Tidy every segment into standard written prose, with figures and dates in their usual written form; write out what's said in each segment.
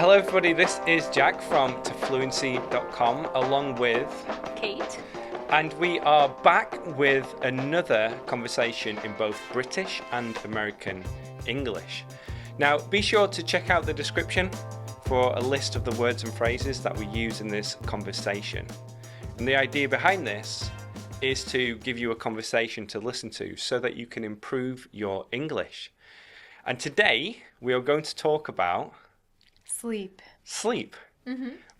Hello everybody, this is Jack from Fluency.com along with Kate. And we are back with another conversation in both British and American English. Now be sure to check out the description for a list of the words and phrases that we use in this conversation. And the idea behind this is to give you a conversation to listen to so that you can improve your English. And today we are going to talk about Sleep.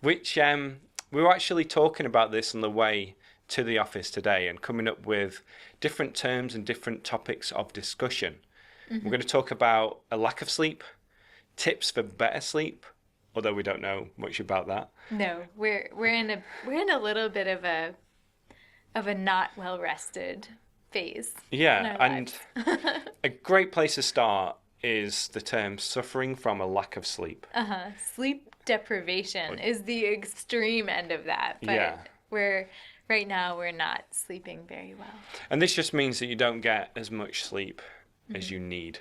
Which we were actually talking about this on the way to the office today and coming up with different terms and different topics of discussion. We're going to talk about a lack of sleep, tips for better sleep, although we don't know much about that. No, we're in a little bit of a not well rested phase. Yeah, and a great place to start is the term suffering from a lack of sleep. Sleep deprivation is the extreme end of that. But right now we're not sleeping very well. And this just means that you don't get as much sleep as you need.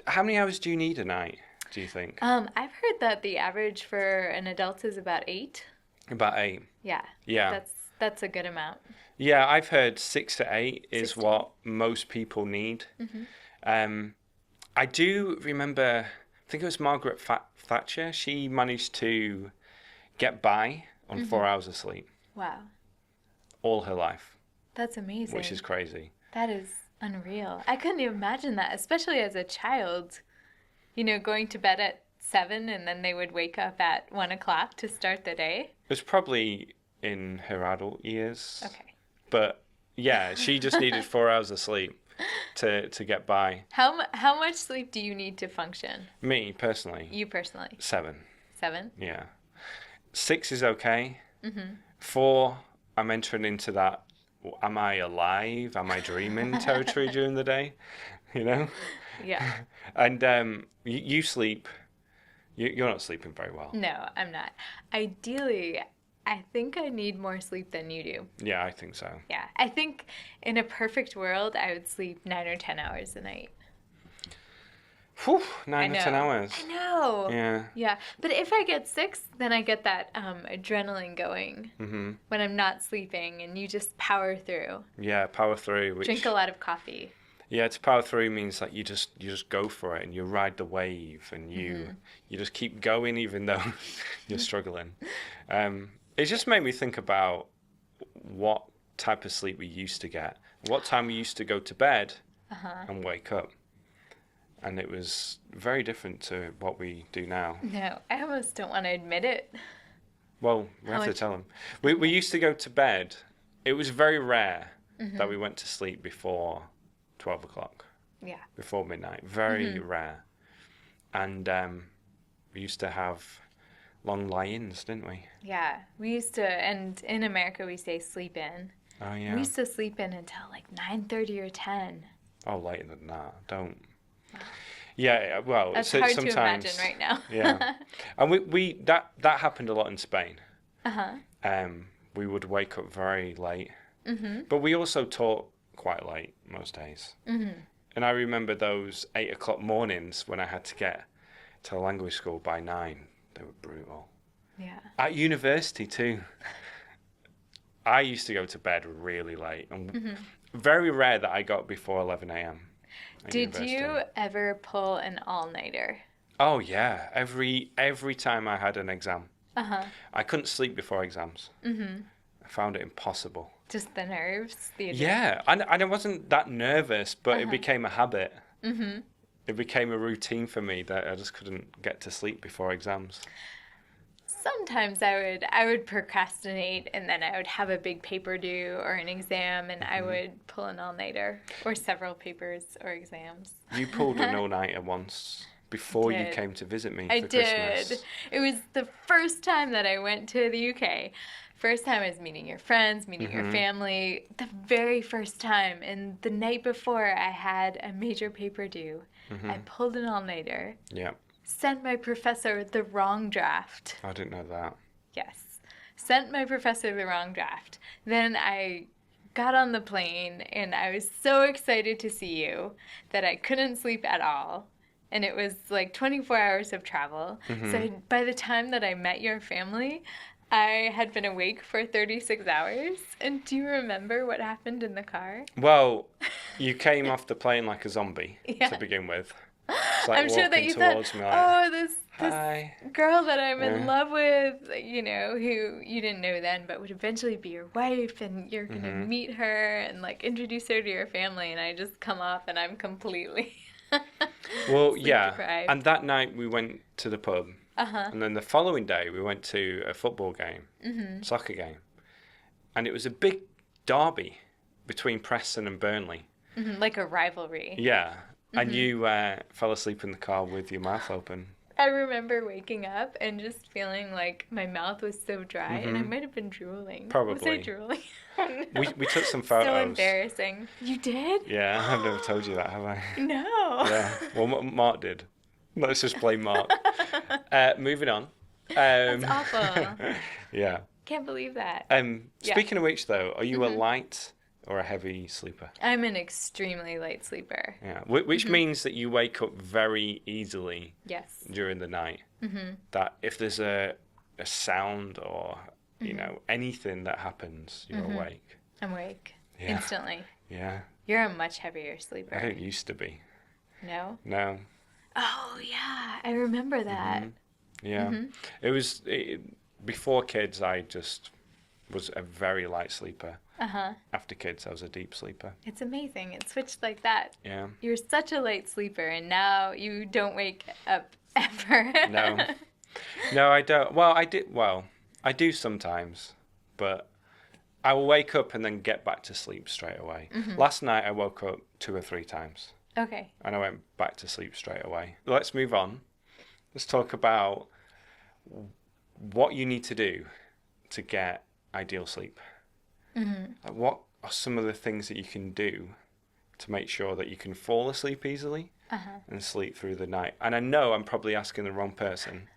How many hours do you need a night, do you think? I've heard that the average for an adult is about 8. About 8. Yeah. That's a good amount. Yeah, I've heard 6 to 8 is 6 to what most people need. I do remember, I think it was Margaret Thatcher. She managed to get by on 4 hours of sleep. Wow. All her life. That's amazing. Which is crazy. That is unreal. I couldn't imagine that, especially as a child. You know, going to bed at 7 and then they would wake up at 1 o'clock to start the day. It was probably in her adult years. Okay. But yeah, she just needed 4 hours of sleep to get by. How much sleep do you need to function? Me, personally. You personally? 7. 7? Yeah. 6 is okay. 4, I'm entering into that, am I alive? Am I dreaming territory during the day? You know? Yeah. And you sleep. You're not sleeping very well. No, I'm not. Ideally, I think I need more sleep than you do. Yeah, I think so. Yeah. I think in a perfect world, I would sleep 9 or 10 hours a night. Whew, 9 or 10 hours. I know. Yeah. Yeah. But if I get 6, then I get that adrenaline going when I'm not sleeping and you just power through. Yeah, power through. Drink a lot of coffee. Yeah, to power through means that you just go for it and you ride the wave and you just keep going even though you're struggling. It just made me think about what type of sleep we used to get, what time we used to go to bed and wake up. And it was very different to what we do now. No, I almost don't want to admit it. Well, we have to tell them. We used to go to bed. It was very rare that we went to sleep before 12 o'clock. Yeah. Before midnight. Very rare. And we used to have long lie-ins, didn't we? Yeah. We used to, and in America we say sleep in. Oh, yeah. We used to sleep in until like 9:30 or 10. Oh, later than that. Don't. Yeah, well, That's so hard sometimes, to imagine right now. Yeah. And we that happened a lot in Spain. Uh-huh. We would wake up very late. But we also taught quite late most days. And I remember those 8 o'clock mornings when I had to get to language school by 9. They were brutal. Yeah. At university too. I used to go to bed really late. And very rare that I got before 11 a.m. Did you ever pull an all-nighter? Oh, yeah. Every time I had an exam. I couldn't sleep before exams. I found it impossible. Just the nerves? Yeah. And I wasn't that nervous, but it became a habit. It became a routine for me that I just couldn't get to sleep before exams. Sometimes I would procrastinate and then I would have a big paper due or an exam and I would pull an all-nighter or several papers or exams. You pulled an all-nighter once before you came to visit me for Christmas. Did. It was the first time that I went to the UK. First time I was meeting your friends, meeting your family. The very first time. And the night before I had a major paper due. I pulled an all-nighter. Yeah. Sent my professor the wrong draft. I didn't know that. Yes. Sent my professor the wrong draft. Then I got on the plane and I was so excited to see you that I couldn't sleep at all. and it was like 24 hours of travel. So by the time that I met your family, I had been awake for 36 hours. And do you remember what happened in the car? Well, you came off the plane like a zombie to begin with. It's like I'm sure that you towards thought, me like, oh, this hi. girl that I'm in love with, you know, who you didn't know then, but would eventually be your wife, and you're going to meet her and, like, introduce her to your family, and I just come off and I'm completely Well, sleep yeah. deprived. And that night we went to the pub. And then the following day we went to a football game, soccer game. And it was a big derby between Preston and Burnley. Like a rivalry. Yeah. And you fell asleep in the car with your mouth open. I remember waking up and just feeling like my mouth was so dry, and I might have been drooling. Probably. Was I drooling? Oh, no. We took some photos. So embarrassing. You did? Yeah, I've never told you that, have I? No. Yeah. Well, Mark did. Let's just blame Mark. Moving on. That's awful. Yeah. Can't believe that. Speaking of which, though, are you a light or a heavy sleeper? I'm an extremely light sleeper. Yeah, which means that you wake up very easily. Yes. During the night. That if there's a sound or you know anything that happens, you're awake. I'm awake instantly. Yeah. You're a much heavier sleeper. I don't used to be. No? No. Oh, yeah. I remember that. Yeah. It was before kids. I just was a very light sleeper. After kids, I was a deep sleeper. It's amazing. It switched like that. Yeah. You're such a light sleeper, and now you don't wake up ever. No, I don't. Well, I do sometimes, but I will wake up and then get back to sleep straight away. Last night, I woke up 2 or 3 times. Okay. And I went back to sleep straight away. Let's move on. Let's talk about what you need to do to get ideal sleep. Like what are some of the things that you can do to make sure that you can fall asleep easily and sleep through the night? And I know I'm probably asking the wrong person.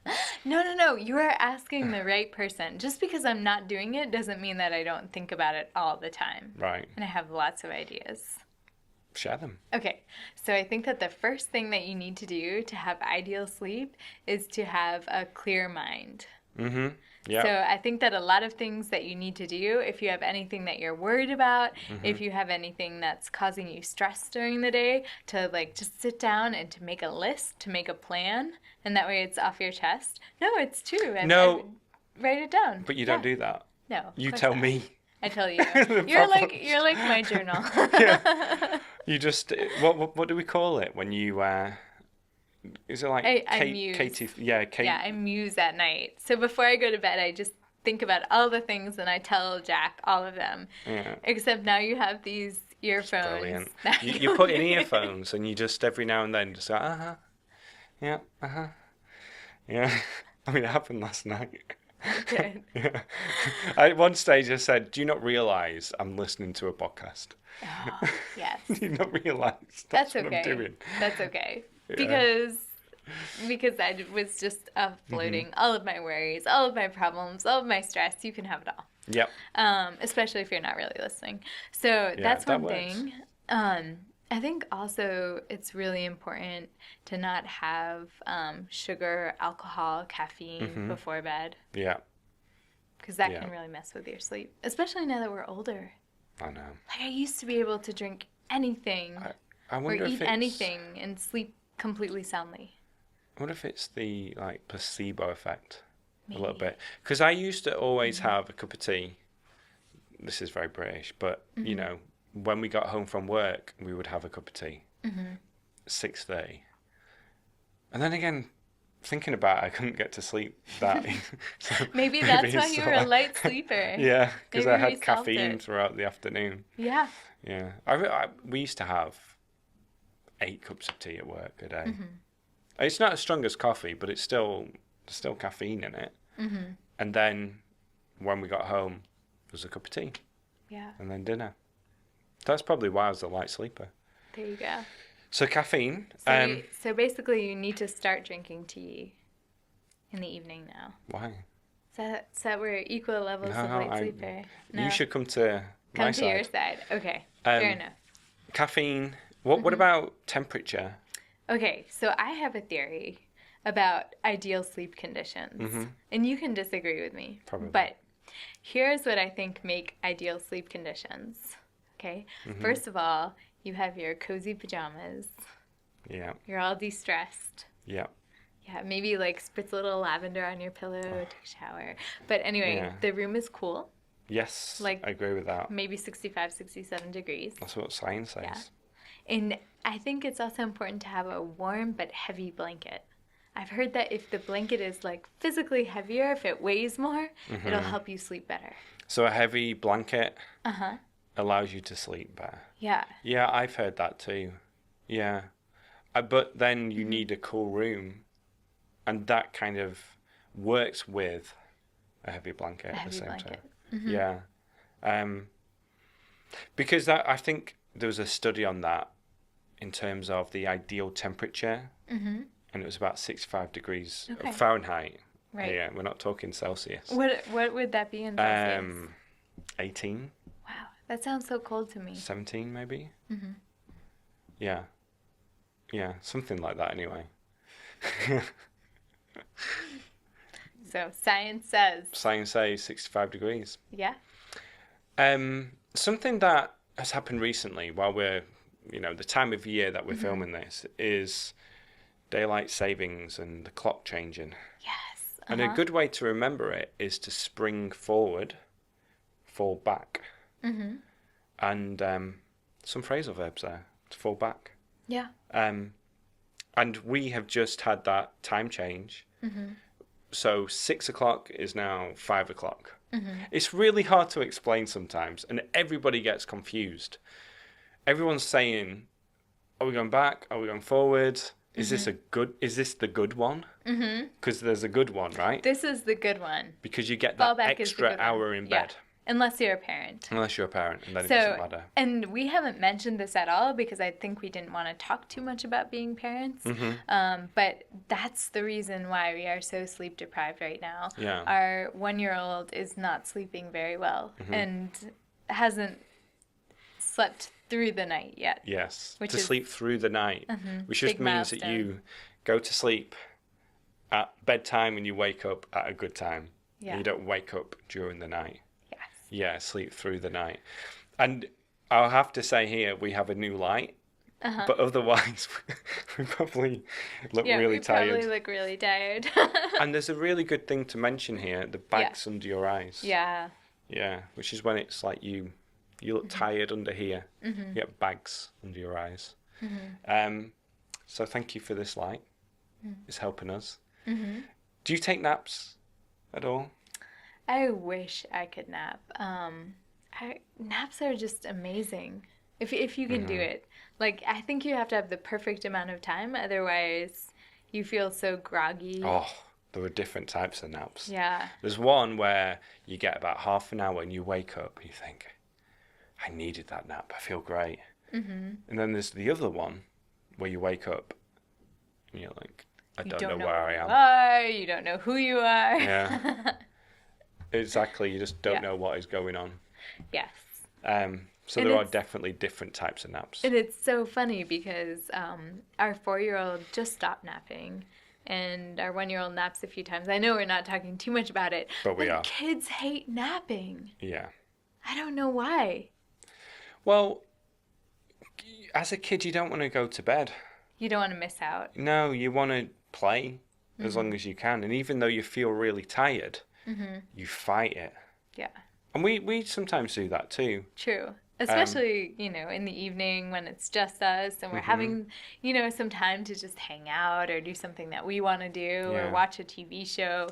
No. You are asking the right person. Just because I'm not doing it doesn't mean that I don't think about it all the time. Right. And I have lots of ideas. Share them. Okay, so I think that the first thing that you need to do to have ideal sleep is to have a clear mind. Yeah. So I think that a lot of things that you need to do, if you have anything that you're worried about, if you have anything that's causing you stress during the day, to like just sit down and to make a list, to make a plan, and that way it's off your chest. No, it's true. No. Write it down. But you don't do that. No. You tell me. I tell you. You're like my journal. Yeah. You just what do we call it when you is it like I muse. Katie? Yeah, Kate. Yeah, I muse at night. So before I go to bed, I just think about all the things and I tell Jack all of them. Yeah. Except now you have these earphones. Brilliant. You put in earphones and you just every now and then just go yeah yeah. I mean, it happened last night. Good. Yeah. At one stage, I said, "Do you not realise I'm listening to a podcast?" Oh, yes. Do you not realise That's what okay. I'm doing? That's okay. Yeah. Because I was just uploading all of my worries, all of my problems, all of my stress. You can have it all. Yep. Especially if you're not really listening. So that's one thing. I think also it's really important to not have sugar, alcohol, caffeine before bed. Yeah. Because that can really mess with your sleep, especially now that we're older. I know. Like I used to be able to drink anything I wonder or if eat it's, anything and sleep completely soundly. I wonder if it's the like placebo effect a little bit. Because I used to always have a cup of tea. This is very British, but you know, when we got home from work, we would have a cup of tea. 6:30. And then again, thinking about it, I couldn't get to sleep that. So maybe that's why you're a light sleeper. Yeah, because I had solved caffeine it. throughout the afternoon. Yeah. Yeah, we used to have 8 cups of tea at work a day. It's not as strong as coffee, but it's still caffeine in it. And then when we got home, there was a cup of tea. Yeah. And then dinner. That's probably why I was a light sleeper. There you go. So caffeine. So basically, you need to start drinking tea in the evening now. Why? So that we're equal levels of light sleeper. You should come to my side. Your side. Okay. Fair enough. Caffeine. What about temperature? Okay, so I have a theory about ideal sleep conditions. And you can disagree with me. Probably. But here's what I think make ideal sleep conditions. Okay? First of all, you have your cozy pajamas. Yeah. You're all de-stressed. Yeah. Yeah, maybe like spritz a little lavender on your pillow, take a shower. But anyway, the room is cool. Yes, Like, I agree with that. Maybe 65, 67 degrees. That's what science says. Yeah. And I think it's also important to have a warm but heavy blanket. I've heard that if the blanket is like physically heavier, if it weighs more, it'll help you sleep better. So a heavy blanket allows you to sleep better. Yeah. Yeah, I've heard that too. Yeah. But then you need a cool room, and that kind of works with a heavy blanket at the same time. Yeah. Because I think there was a study on that in terms of the ideal temperature, and it was about 65 degrees of Fahrenheit. Right. Yeah, we're not talking Celsius. What would that be in Celsius? 18. Wow, that sounds so cold to me. 17 maybe. Yeah. Yeah, something like that anyway. So science says. Science says 65 degrees. Yeah. Something that has happened recently while we're, the time of year that we're filming this is daylight savings and the clock changing. Yes. And a good way to remember it is to spring forward, fall back. And some phrasal verbs there, to fall back. Yeah. And we have just had that time change. So 6 o'clock is now 5 o'clock. It's really hard to explain sometimes, and everybody gets confused. Everyone's saying, are we going back? Are we going forward? Is this the good one? Because there's a good one, right? This is the good one. Because you get that extra hour in bed. Unless you're a parent. Unless you're a parent, and then it doesn't matter. And we haven't mentioned this at all because I think we didn't want to talk too much about being parents. But that's the reason why we are so sleep deprived right now. Yeah. Our 1-year-old is not sleeping very well and hasn't slept through the night yet. Yes. To sleep through the night, which just means that you go to sleep at bedtime and you wake up at a good time. Yeah. You don't wake up during the night. Yes. Yeah, sleep through the night. And I'll have to say here, we have a new light. But otherwise, we probably look really tired. Yeah, we probably look really tired. And there's a really good thing to mention here, the bags under your eyes. Yeah. Yeah, which is when it's like you look tired under here. You get bags under your eyes. So thank you for this light. It's helping us. Do you take naps at all? I wish I could nap. Naps are just amazing. If you can do it. Like, I think you have to have the perfect amount of time. Otherwise, you feel so groggy. Oh, there are different types of naps. Yeah. There's one where you get about half an hour and you wake up and you think, I needed that nap. I feel great. And then there's the other one where you wake up and you're like, I don't know where I am. You don't know who you are. Yeah. Exactly. You just don't know what is going on. Yes. So there are definitely different types of naps. And it's so funny because our 4-year-old just stopped napping. And our 1-year-old naps a few times. I know we're not talking too much about it. But we are. Kids hate napping. Yeah. I don't know why. Well, as a kid, you don't want to go to bed. You don't want to miss out. No, you want to play as long as you can. And even though you feel really tired, you fight it. Yeah. And we sometimes do that too. True. Especially, in the evening when it's just us and we're having, some time to just hang out or do something that we want to do or watch a TV show.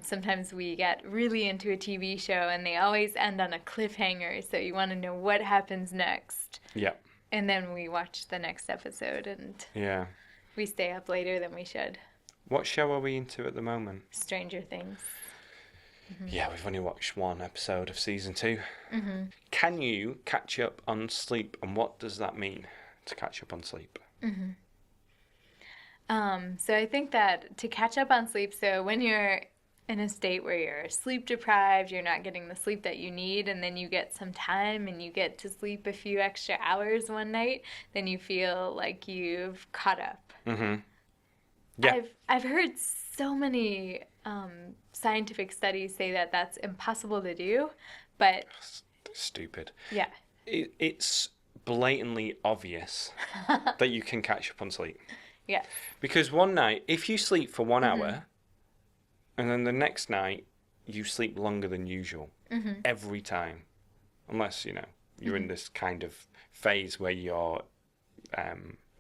Sometimes we get really into a TV show and they always end on a cliffhanger, so you want to know what happens next. Yeah. And then we watch the next episode and we stay up later than we should. What show are we into at the moment? Stranger Things. Yeah, we've only watched one episode of season 2. Can you catch up on sleep, and what does that mean to catch up on sleep? So I think that to catch up on sleep, so when you're in a state where you're sleep deprived, you're not getting the sleep that you need, and then you get some time and you get to sleep a few extra hours one night, then you feel like you've caught up. Mm-hmm. Yeah. I've heard so many scientific studies say that that's impossible to do, but Stupid. yeah. It's blatantly obvious that you can catch up on sleep. Yeah. Because one night, if you sleep for 1 hour, and then the next night you sleep longer than usual, every time, unless, you're in this kind of phase where you're,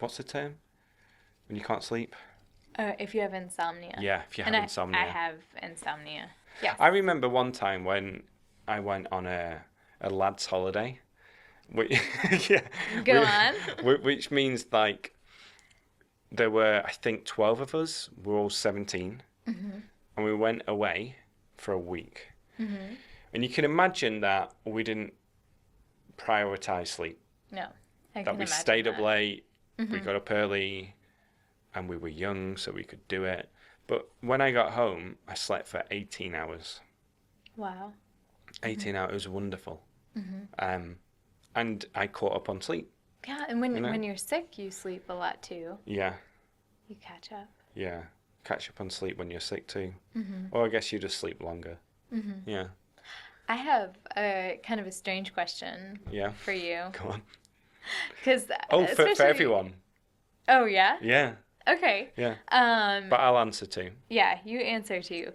what's the term? When you can't sleep? If you have insomnia. Yeah, if you have insomnia. I have insomnia. Yeah. I remember one time when I went on a lad's holiday. Go on. Which means, like, there were, I think, 12 of us. We're all 17. And we went away for a week. And you can imagine that we didn't prioritize sleep. No, I that can we imagine stayed up that. late, we got up early, and we were young, so we could do it. But when I got home, I slept for 18 hours. Wow. 18 hours was wonderful. And I caught up on sleep. Yeah, and when you're sick, you sleep a lot too. Yeah. You catch up. Yeah. Catch up on sleep when you're sick too. Or I guess you just sleep longer. Yeah. I have a kind of a strange question Yeah. for you. Go on. Cause For everyone. Oh, yeah? Yeah. Okay. Yeah. But I'll answer too. Yeah, you answer too.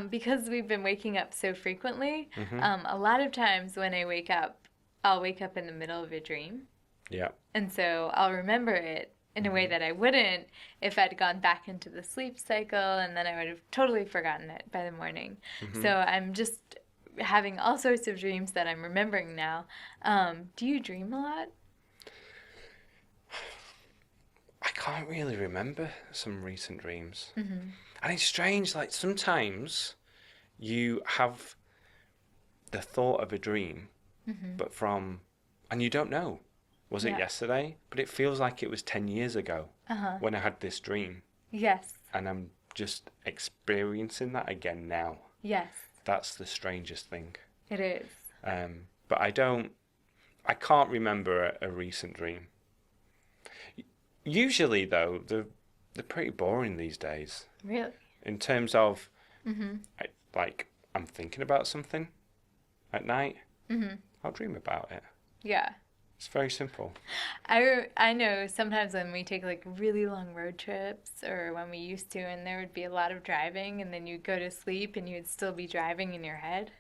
Because we've been waking up so frequently, a lot of times when I wake up, I'll wake up in the middle of a dream. Yeah. And so I'll remember it in a way that I wouldn't if I'd gone back into the sleep cycle, and then I would have totally forgotten it by the morning. So I'm just having all sorts of dreams that I'm remembering now. Do you dream a lot? I can't really remember some recent dreams. And it's strange, like sometimes you have the thought of a dream, but and you don't know. Was it yesterday? But it feels like it was 10 years ago when I had this dream. Yes. And I'm just experiencing that again now. Yes. That's the strangest thing. It is. But I can't remember a recent dream. Usually, though, they're pretty boring these days. Really? In terms of, I'm thinking about something at night, I'll dream about it. Yeah. It's very simple. I know sometimes when we take like really long road trips, or when we used to, and there would be a lot of driving, and then you'd go to sleep and you'd still be driving in your head.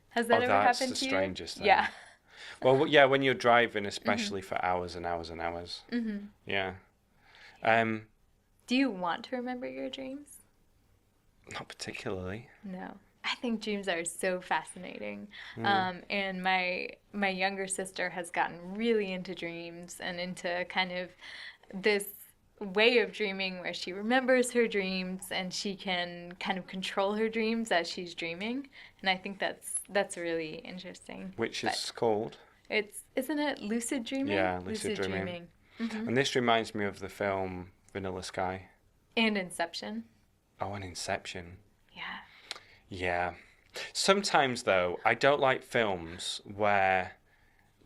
Has that ever happened to you? That's the strangest thing. Yeah. Well, yeah, when you're driving, especially for hours and hours and hours. Yeah. Do you want to remember your dreams? Not particularly. No. I think dreams are so fascinating. And my younger sister has gotten really into dreams and into kind of this way of dreaming where she remembers her dreams and she can kind of control her dreams as she's dreaming. And I think that's really interesting. Which is called? Isn't it lucid dreaming? Yeah, lucid dreaming. Mm-hmm. And this reminds me of the film Vanilla Sky. And Inception. Oh, and Inception. Yeah. Yeah. Sometimes, though, I don't like films where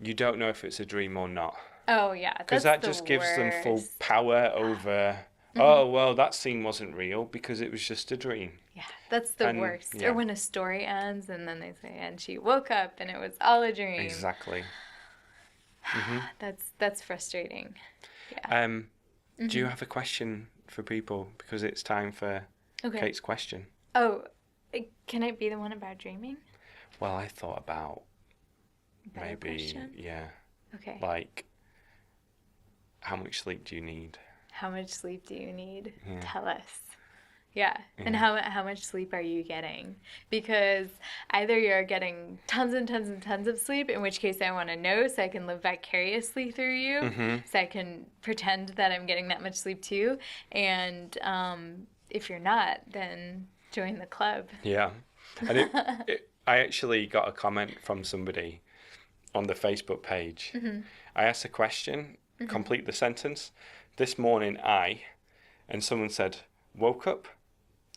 you don't know if it's a dream or not. Oh, yeah. Because that just gives them full power over, oh, well, that scene wasn't real because it was just a dream. Yeah, that's the worst. Yeah. Or when a story ends and then they say, and she woke up and it was all a dream. Exactly. That's frustrating. Yeah. Do you have a question for people? Because it's time for Kate's question. Oh, can it be the one about dreaming? Well, I thought about Better question? Yeah. Okay. Like, how much sleep do you need? How much sleep do you need? Yeah. Tell us. Yeah. And how much sleep are you getting? Because either you're getting tons and tons and tons of sleep, in which case I want to know so I can live vicariously through you, so I can pretend that I'm getting that much sleep too. And if you're not, then join the club. Yeah. And I actually got a comment from somebody on the Facebook page. I asked a question, complete the sentence. This morning and someone said, woke up,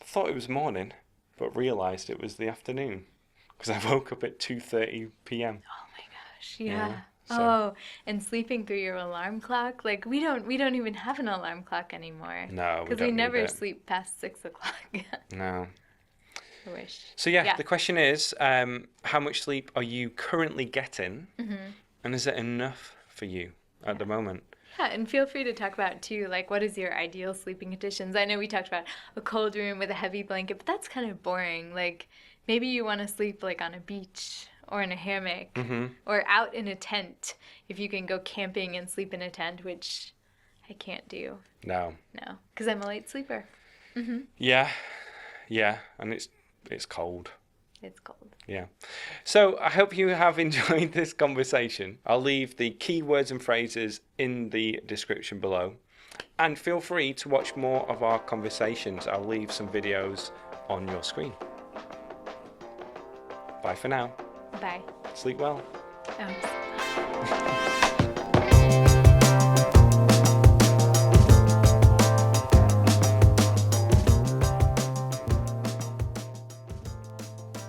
thought it was morning, but realised it was the afternoon because I woke up at 2:30 p.m. Oh my gosh, yeah. So- Oh, and sleeping through your alarm clock. Like we don't even have an alarm clock anymore. No, we Because don't we need never it. sleep past 6 o'clock. No. I wish. So yeah, the question is, how much sleep are you currently getting, and is it enough for you at the moment? Yeah, and feel free to talk about too, like what is your ideal sleeping conditions? I know we talked about a cold room with a heavy blanket, but that's kind of boring. Like maybe you want to sleep like on a beach or in a hammock or out in a tent if you can go camping and sleep in a tent, which I can't do. No. No, because I'm a late sleeper. Yeah, and it's cold. It's cold. Yeah. So I hope you have enjoyed this conversation. I'll leave the keywords and phrases in the description below. And feel free to watch more of our conversations. I'll leave some videos on your screen. Bye for now. Bye. Sleep well. Oh.